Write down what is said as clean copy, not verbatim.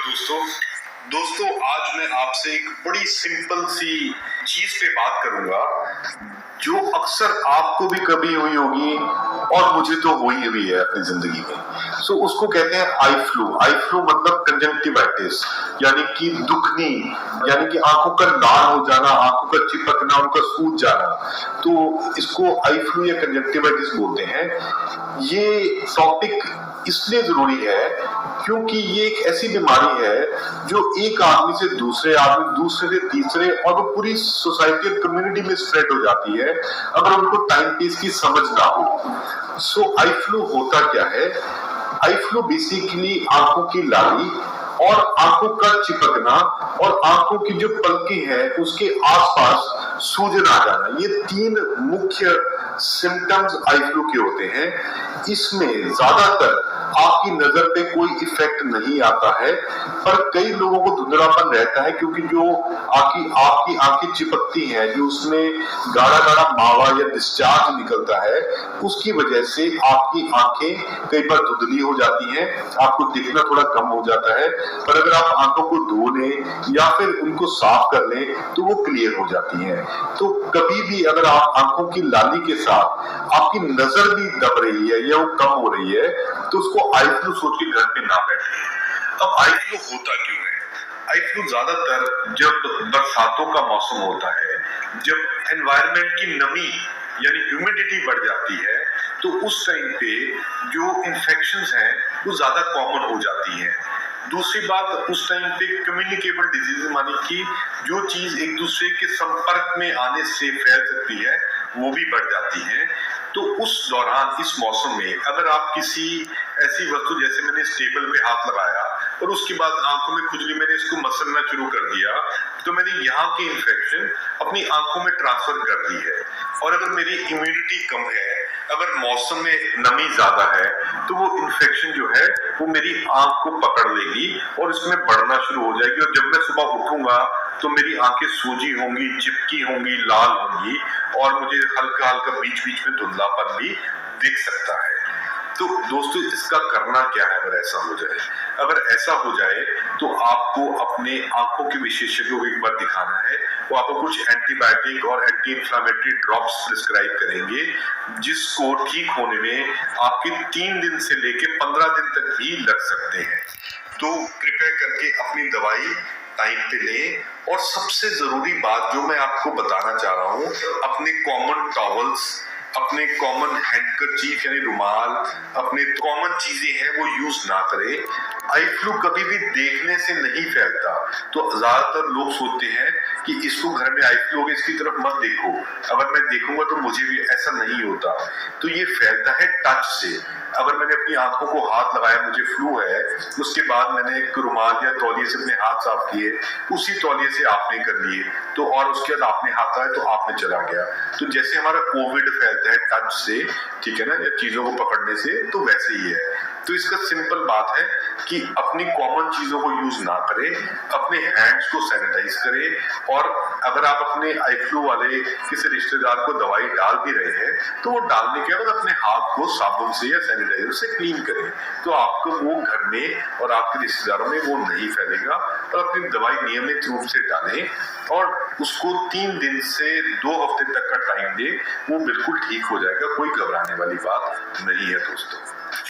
दोस्तों आज मैं आपसे एक बड़ी सिंपल सी चीज पे बात करूंगा जो अक्सर आपको भी कभी हुई होगी और मुझे तो हुई हुई है अपनी जिंदगी में। उसको कहते हैं आई फ्लू मतलब कंजंक्टिवाइटिस, यानी कि दुखनी, यानी कि आंखों का लाल हो जाना, आंखों का चिपकना, उनका सूज जाना। तो इसको आई फ्लू या कंजंक्टिवाइटिस बोलते हैं। ये टॉपिक इसलिए जरूरी है क्योंकि ये एक ऐसी बीमारी है जो एक आदमी से दूसरे आदमी, दूसरे से तीसरे, और वो पूरी सोसाइटी और कम्युनिटी में स्प्रेड हो जाती है अगर उनको टाइम पे इसकी समझ ना हो। आई फ्लू होता क्या है? आई फ्लू बेसिकली आंखों की लाली और आंखों का चिपकना और आंखों की जो पलकें हैं उसके आसपास सूजन आ जाना, ये तीन मुख्य सिम्टम्स आई फ्लू के होते हैं। इसमें ज्यादातर आपकी नजर पे कोई इफेक्ट नहीं आता है, पर कई लोगों को धुंधलापन रहता है क्योंकि जो आपकी आंखें चिपकती हैं, जो उसमें गाढ़ा गाढ़ा मावा या डिस्चार्ज निकलता है, उसकी वजह से आपकी आंखें कई बार धुंधली हो जाती हैं, आपको दिखना थोड़ा कम हो जाता है। पर अगर आप आंखों को धो लें या फिर उनको साफ कर लें तो वो क्लियर हो जाती हैं। तो कभी भी अगर आप आंखों की लाली के साथ आपकी नजर भी दब रही है या वो कम हो रही है तो उसको आई फ्लू सोच के घर पे ना बैठे। अब आई फ्लू होता क्यों है? आई फ्लू ज्यादातर जब बरसातों का मौसम होता है, जब एनवायरनमेंट की नमी यानी ह्यूमिडिटी बढ़ जाती है, तो उस टाइम पे जो इन्फेक्शंस हैं वो ज्यादा कॉमन हो जाती हैं। दूसरी बात, उस टाइम पे कम्युनिकेबल डिजीज मानी कि जो चीज एक दूसरे के संपर्क में आने से फैल सकती है वो भी बढ़ जाती है। तो उस दौरान इस मौसम में अगर आप किसी ऐसी वस्तु, जैसे मैंने इस टेबल पे हाथ लगाया और उसके बाद आंखों में खुजली, मैंने इसको मसलना शुरू कर दिया, तो मैंने यहाँ की इन्फेक्शन अपनी आंखों में ट्रांसफर कर दी है। और अगर मेरी इम्यूनिटी कम है, अगर मौसम में नमी ज्यादा है, तो वो इन्फेक्शन जो है वो मेरी आंख को पकड़ लेगी और इसमें बढ़ना शुरू हो जाएगी। और जब मैं सुबह उठूंगा तो मेरी आंखें सूजी होंगी, चिपकी होंगी, लाल होंगी और मुझे हल्का हल्का बीच बीच में धुंधलापन भी दिख सकता है। तो दोस्तों, इसका करना क्या है अगर ऐसा हो जाए? अगर ऐसा हो जाए तो आपको अपने आंखों के विशेषज्ञों को एक बार दिखाना है। वो आपको कुछ एंटीबायोटिक और एंटी इंफ्लेमेटरी ड्रॉप्स प्रिस्क्राइब करेंगे, जिसको ठीक होने में आपके 3 दिन से लेके 15 दिन तक भी लग सकते हैं। तो कृपया करके अपनी दवाई टाइम पे लें। और सबसे जरूरी बात जो मैं आपको बताना चाह रहा हूँ, अपने कॉमन टॉवल्स, अपने कॉमन हैंडकरचीफ यानी रुमाल, अपने कॉमन चीजें हैं वो यूज ना करें। आई फ्लू कभी भी देखने से नहीं फैलता, तो ज्यादातर लोग सोचते हैं कि इसको घर में आई फ्लू हो गया, इसकी तरफ मत देखो, अगर मैं देखूंगा तो मुझे भी। ऐसा नहीं होता। तो ये फैलता है टच से। अगर मैंने अपनी आंखों को हाथ लगाया, मुझे फ्लू है, उसके बाद मैंने एक रुमाल या तौलिए से अपने हाथ साफ किए, उसी तौलिए से आपने कर लिए, तो और उसके बाद आपने हाथ लगाया तो आपने चला गया। तो जैसे हमारा कोविड फैलता है टच से, ठीक है ना, या चीजों को पकड़ने से, तो वैसे ही है। तो इसका सिंपल बात है कि अपनी कॉमन चीजों को यूज ना करें, अपने हैंड्स को सैनिटाइज करें। और अगर आप अपने आई फ्लू वाले किसी रिश्तेदार को दवाई डाल भी रहे हैं तो वो डालने के बाद अपने हाथ को साबुन से या सैनिटाइजर से क्लीन करें, तो आपको वो घर में और आपके रिश्तेदारों में वो नहीं फैलेगा। और अपनी दवाई नियमित रूप से डालें और उसको 3 दिन से 2 हफ्ते तक का टाइम दें, वो बिल्कुल ठीक हो जाएगा। कोई घबराने वाली बात नहीं है दोस्तों।